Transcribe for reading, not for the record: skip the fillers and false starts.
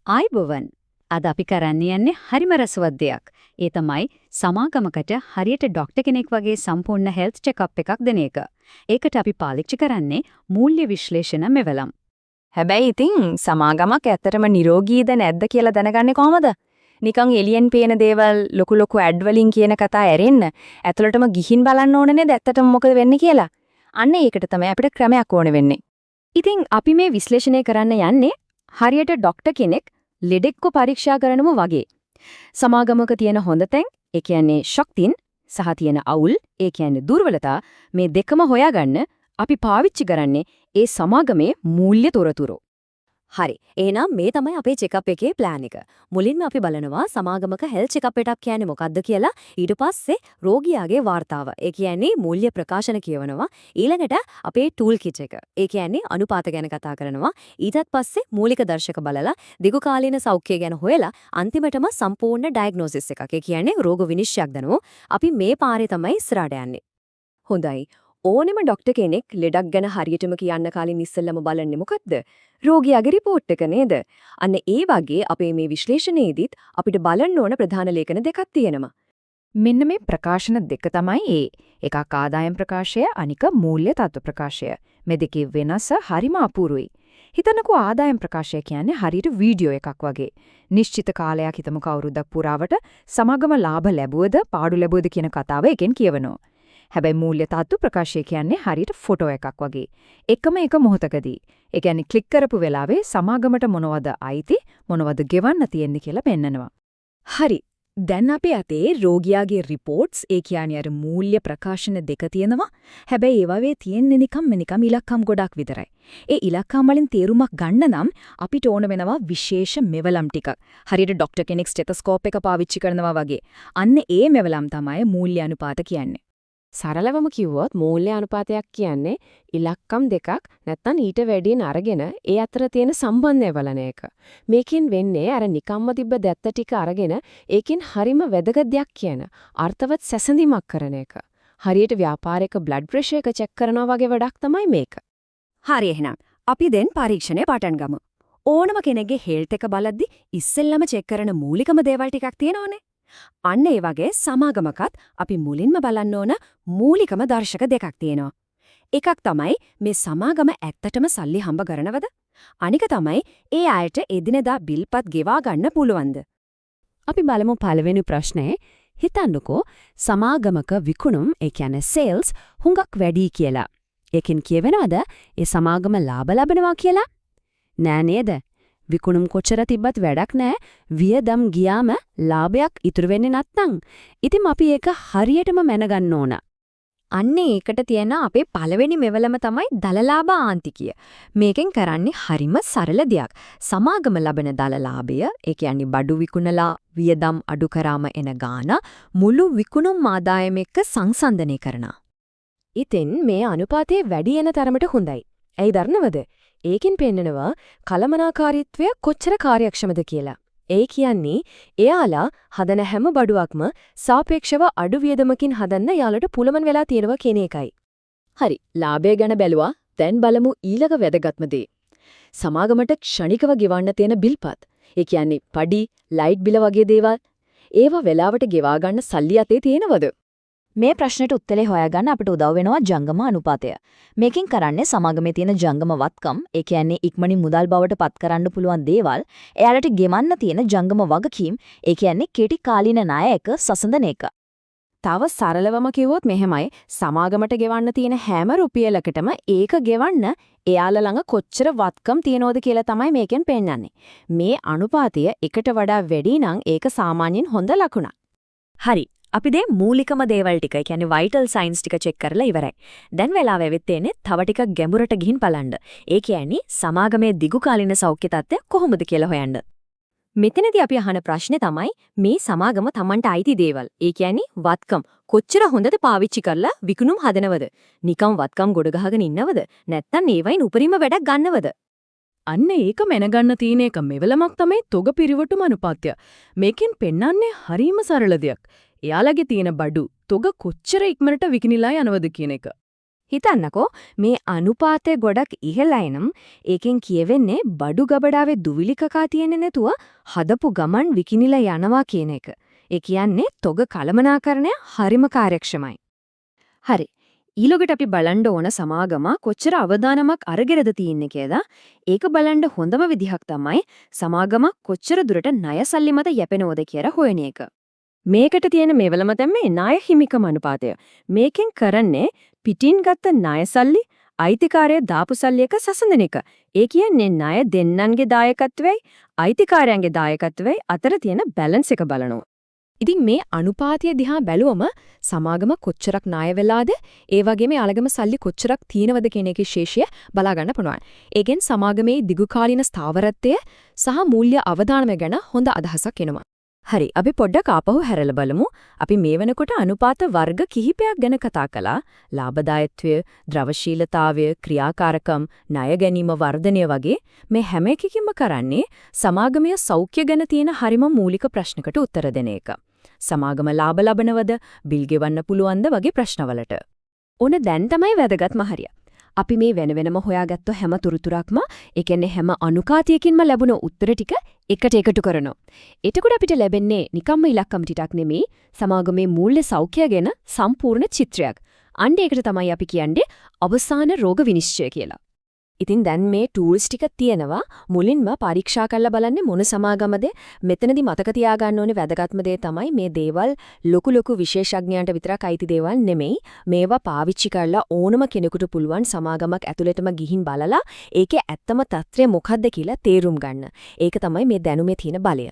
ආයිබෝවන්. අද අපි කරන්න යන්නේ හරිම රසවත් දෙයක්. ඒ තමයි සමාගමකට හරියට ડોක්ටර් කෙනෙක් වගේ සම්පූර්ණ හෙල්ත් චෙක්අප් එකක් දෙන එක. ඒකට අපි පාවිච්චි කරන්නේ මූල්‍ය විශ්ලේෂණ මෙවලම්. හැබැයි ඉතින් සමාගමක් ඇත්තටම නිරෝගීද නැද්ද කියලා දැනගන්නේ කොහමද? නිකන් එලියෙන් පේන දේවල් ලොකු ලොකු ඇඩ් වලින් කියන කතා ඇරෙන්න ඇතුළටම ගිහින් බලන්න ඕනේ නේද ඇත්තටම මොකද වෙන්නේ කියලා. අන්න ඒකට තමයි අපිට ක්‍රමයක් ඕනේ වෙන්නේ. ඉතින් අපි මේ විශ්ලේෂණය කරන්න යන්නේ හරියට ડોක්ටර් කෙනෙක් ලෙඩෙක්ව පරීක්ෂා කරනම වගේ. සමාගමක තියෙන හොඳ තැන්, ඒ කියන්නේ ශක්තියින් සහ තියෙන අවුල්, ඒ කියන්නේ දුර්වලතා මේ දෙකම හොයාගන්න අපි පාවිච්චි කරන්නේ ඒ සමාගමේ මූල්‍ය තොරතුරු. හරි. එහෙනම් මේ තමයි අපේ චෙක්අප් එකේ ප්ලෑන් එක. මුලින්ම අපි බලනවා සමාගමක හෙල්ත් චෙක්අප් එකක් කියන්නේ මොකක්ද කියලා. ඊට පස්සේ රෝගියාගේ වාර්තාව. ඒ කියන්නේ මූල්‍ය ප්‍රකාශන කියවනවා. ඊළඟට අපේ ටූල් කිට් එක. ඒ කියන්නේ අනුපාත ගැන කතා කරනවා. ඊටත් පස්සේ මූලික දර්ශක බලලා දිගුකාලීන සෞඛ්‍යය ගැන හොයලා අන්තිමටම සම්පූර්ණ ඩයග්නොසිස් එකක්. ඒ කියන්නේ රෝග විනිශ්චයක් දනෝ. අපි මේ පාරේ තමයි ඉස්සරහට යන්නේ. හොඳයි. ඕනෙම ડોක්ටර් කෙනෙක් ලෙඩක් ගැන හරියටම කියන්න කලින් ඉස්සෙල්ලම බලන්නේ මොකද්ද? රෝගියාගේ රිපෝට් එක නේද? අන්න ඒ වගේ අපේ මේ විශ්ලේෂණයේදීත් අපිට බලන්න ඕන ප්‍රධාන ලේඛන දෙකක් තියෙනවා. මෙන්න මේ ප්‍රකාශන දෙක තමයි ඒ. එකක් ආදායම් ප්‍රකාශය, අනික මූල්‍ය තත්ත්ව ප්‍රකාශය. මේ දෙකේ වෙනස හරිම අපූරුයි. හිතන්නකෝ ආදායම් ප්‍රකාශය කියන්නේ හරියට වීඩියෝ එකක් වගේ. නිශ්චිත කාලයක් හිතමුකෝ අවුරුද්දක් පුරාවට සමාගම ලාභ ලැබුවද පාඩු ලැබුවද කියන කතාව එකෙන් කියවනවා. හැබැයි මූල්‍ය තත්ත්ව ප්‍රකාශය කියන්නේ හරියට ෆොටෝ එකක් වගේ. එකම එක මොහොතකදී. ඒ කියන්නේ ක්ලික් කරපු වෙලාවේ සමාගමට මොනවද අයිති මොනවද ගෙවන්න තියෙන්නේ කියලා පෙන්නනවා. හරි. දැන් අපේ අතේ රෝගියාගේ රිපෝට්ස් ඒ කියන්නේ අර මූල්‍ය ප්‍රකාශන දෙක තියෙනවා. හැබැයි ඒ වගේ තියෙන්නේ නිකම් ඉලක්කම් ගොඩක් විතරයි. ඒ ඉලක්කම් වලින් තේරුමක් ගන්න නම් අපිට ඕන වෙනවා විශේෂ මෙවලම් ටිකක්. හරියට ડોක්ටර් කෙනෙක් ස්ටෙතොස්කෝප් එක පාවිච්චි කරනවා වගේ. අන්න ඒ මෙවලම් තමයි මූල්‍ය අනුපාත කියන්නේ. සරලවම කිව්වොත් මූල්‍ය අනුපාතයක් කියන්නේ ඉලක්කම් දෙකක් නැත්නම් ඊට වැඩියෙන් අරගෙන ඒ අතර තියෙන සම්බන්ධය බලන එක. මේකෙන් වෙන්නේ අර නිකම්ම තිබ්බ දැත්ත ටික අරගෙන ඒකෙන් හරිම වැදගත් දෙයක් කියන අර්ථවත් සැසඳීමක් කරන එක. හරියට ව්‍යාපාරික බ්ලඩ් ප්‍රෙෂර් එක චෙක් කරනවා වගේ වැඩක් තමයි මේක. හරි එහෙනම් අපි දැන් පරීක්ෂණය පටන් ගමු. ඕනම කෙනෙක්ගේ හෙල්ත් එක බලද්දි ඉස්සෙල්ලම චෙක් කරන මූලිකම දේවල් ටිකක් තියෙනවනේ. අන්න ඒ වගේ සමාගමකත් අපි මුලින්ම බලන්න ඕන මූලිකම දර්ශක දෙකක් තියෙනවා. එකක් තමයි මේ සමාගම ඇත්තටම සල්ලි හම්බ කරනවද? අනික තමයි ඒ අයට එදිනෙදා බිල්පත් ගෙවා ගන්න පුළුවන්ද? අපි බලමු පළවෙනි ප්‍රශ්නේ. හිතන්නකෝ සමාගමක විකුණුම් ඒ කියන්නේ සේල්ස් හුඟක් වැඩි කියලා. ඒකෙන් කියවෙනවද ඒ සමාගම ලාභ ලබනවා කියලා? නෑ නේද? විකුණුම් කොච්චර තිබ්බත් වැඩක් නෑ. වියදම් ගියාම ලාභයක් ඉතුරු වෙන්නේ නැත්නම්. ඉතින් අපි ඒක හරියටම මැනගන්න ඕන. අන්නේ ඒකට තියෙන අපේ පළවෙනි මෙවලම තමයි දලලාභ ආන්තිකය. මේකෙන් කරන්නේ හරිම සරල දෙයක්. සමාගම ලබන දලලාභය, ඒ කියන්නේ බඩු විකුණලා වියදම් අඩු කරාම එන ගාණ මුළු විකුණුම් ආදායම එක්ක සංසන්දනය කරනවා. ඉතින් මේ අනුපාතයේ වැඩි එන තරමට හොඳයි. ඇයි දන්නවද? ඒකෙන් පෙන්නනවා කලමනාකාරීත්වය කොච්චර කාර්යක්ෂමද කියලා. ඒ කියන්නේ එයාලා හදන හැම බඩුවක්ම සාපේක්ෂව අඩු වියදමකින් හදන්න යාලට පුළුවන් වෙලා තියෙනවා කියන එකයි. හරි, ලාභය ගැන බැලුවා. දැන් බලමු ඊළඟ වැදගත්ම දේ. සමාගමට ක්ෂණිකව ගෙවන්න තියෙන බිල්පත්. ඒ කියන්නේ පඩි, ලයිට් බිල වගේ දේවල්. ඒවා වෙලාවට ගෙවා ගන්න සල්ලි අතේ තියෙනවද? මේ ප්‍රශ්නෙට උත්තරේ හොයාගන්න අපිට උදව් වෙනවා ජංගම අනුපාතය. මේකෙන් කරන්නේ සමාගමේ තියෙන ජංගම වත්කම්, ඒ කියන්නේ ඉක්මනින් මුදල් බවට පත් කරන්න පුළුවන් දේවල්, එයාලට ගෙවන්න තියෙන ජංගම වගකීම්, ඒ කියන්නේ කෙටි කාලීන ණය එක සසඳන එක. තව සරලවම කිව්වොත් මෙහෙමයි සමාගමට ගෙවන්න තියෙන හැම රුපියලකටම ඒක ගෙවන්න එයාලා ළඟ කොච්චර වත්කම් තියනවද කියලා තමයි මේකෙන් පෙන්නන්නේ. මේ අනුපාතය එකට වඩා වැඩි නම් ඒක සාමාන්‍යයෙන් හොඳ ලකුණක්. හරි. අපි දැන් මූලිකම දේවල් ටික, ඒ කියන්නේ වයිටල් සයින්ස් ටික චෙක් කරලා ඉවරයි. දැන් වෙලාව ඇවිත් තියෙන්නේ තව ටිකක් ගැඹුරට ගිහින් බලන්න. ඒ කියන්නේ සමාගමේ දිගුකාලීන සෞඛ්‍ය තත්ත්වය කොහොමද කියලා හොයන්න. මෙතනදී අපි අහන ප්‍රශ්නේ තමයි මේ සමාගම Tamanට අයිති දේවල්. ඒ කියන්නේ වත්කම් කොච්චර හොඳට පාවිච්චි කරලා විකුණුම් හදනවද? නිකම් වත්කම් ගොඩ ගහගෙන ඉන්නවද? නැත්නම් ඒවයින් උපරිම වැඩක් ගන්නවද? අන්න ඒක මැනගන්න තියෙන එක මෙවලමක් තමයි තොග පිරිවටුම අනුපාතය. මේකෙන් පෙන්වන්නේ හරීම සරල දෙයක්. එයාලගේ තියෙන බඩු තොග කොච්චර ඉක්මනට විකිනිලා යනවද කියන එක. හිතන්නකෝ මේ අනුපාතය ගොඩක් ඉහළයි නම් ඒකෙන් කියවෙන්නේ බඩු ගබඩාවේ දුවිලි කකා තියෙන්නේ නැතුව හදපු ගමන් විකිනිලා යනවා කියන එක. ඒ කියන්නේ තොග කළමනාකරණය හරිම කාර්යක්ෂමයි. හරි. ඊළඟට අපි බලන්න ඕන සමාගම කොච්චර අවදානමක් අරගෙනද තියෙන්නේ කියලා. ඒක බලන්න හොඳම විදිහක් තමයි සමාගම කොච්චර දුරට ණය සල්ලි මත යැපෙනවද කියලා හොයන එක. මේකට තියෙන මේවලම තමයි ණය හිමිකම අනුපාතය. මේකෙන් කරන්නේ පිටින් ගත්ත ණය සල්ලි අයිතිකාරය දාපු සල්ලි එක සසඳන එක. ඒ කියන්නේ ණය දෙන්නන්ගේ දායකත්වයයි අයිතිකාරයන්ගේ දායකත්වයයි අතර තියෙන බැලන්ස් එක බලනවා. ඉතින් මේ අනුපාතය දිහා බැලුවම සමාගම කොච්චරක් ණය වෙලාද ඒ වගේම යාළගම සල්ලි කොච්චරක් තියෙනවද කියන එකේ ශේෂය බලා ගන්න පුළුවන්. ඒකෙන් සමාගමේ දිගුකාලීන ස්ථාවරත්වය සහ මූල්‍ය අවදානම ගැන හොඳ අදහසක් එනවා. හරි අපි පොඩ්ඩක් ආපහු හැරලා බලමු. අපි මේ වෙනකොට අනුපාත වර්ග කිහිපයක් ගැන කතා කළා. ලාභදායීත්වය, ද්‍රවශීලතාවය, ක්‍රියාකාරකම්, ණය ගැනීම වර්ධනය වගේ මේ හැම එකකින්ම කරන්නේ සමාගමයේ සෞඛ්‍ය ගැන තියෙන හරිම මූලික ප්‍රශ්නකට උත්තර දෙන එක. සමාගම ලාභ ලබනවද, බිල් ගෙවන්න පුළුවන්ද වගේ ප්‍රශ්නවලට. ඕන දැන් තමයි වැදගත්ම හරිය. අපි මේ වෙනම හොයාගත්ත හැම තුරුතුරක්ම ඒ කියන්නේ හැම අනුකාතයකින්ම ලැබුණ උත්තර ටික එකට එකතු කරනවා. එතකොට අපිට ලැබෙන්නේ නිකම්ම ඉලක්කම් ටිකක් නෙමෙයි සමාගමේ මූල්‍ය සෞඛ්‍යය ගැන සම්පූර්ණ චිත්‍රයක්. අන්න ඒකට තමයි අපි කියන්නේ අවසාන රෝග විනිශ්චය කියලා. ඉතින් දැන් මේ ටූල්ස් ටික තියෙනවා මුලින්ම පරීක්ෂා කරලා බලන්නේ මොන සමාගමද මෙතනදී මතක තියාගන්න ඕනේ වැදගත්ම දේ තමයි මේ දේවල් ලොකු විශේෂඥයන්ට විතරක් අයිති දේවල් නෙමෙයි මේවා පාවිච්චි කරලා ඕනම කෙනෙකුට පුළුවන් සමාගමක් ඇතුළටම ගිහින් බලලා ඒකේ ඇත්තම තත්ත්වය මොකක්ද කියලා තේරුම් ගන්න. ඒක තමයි මේ දැනුමේ තියෙන බලය.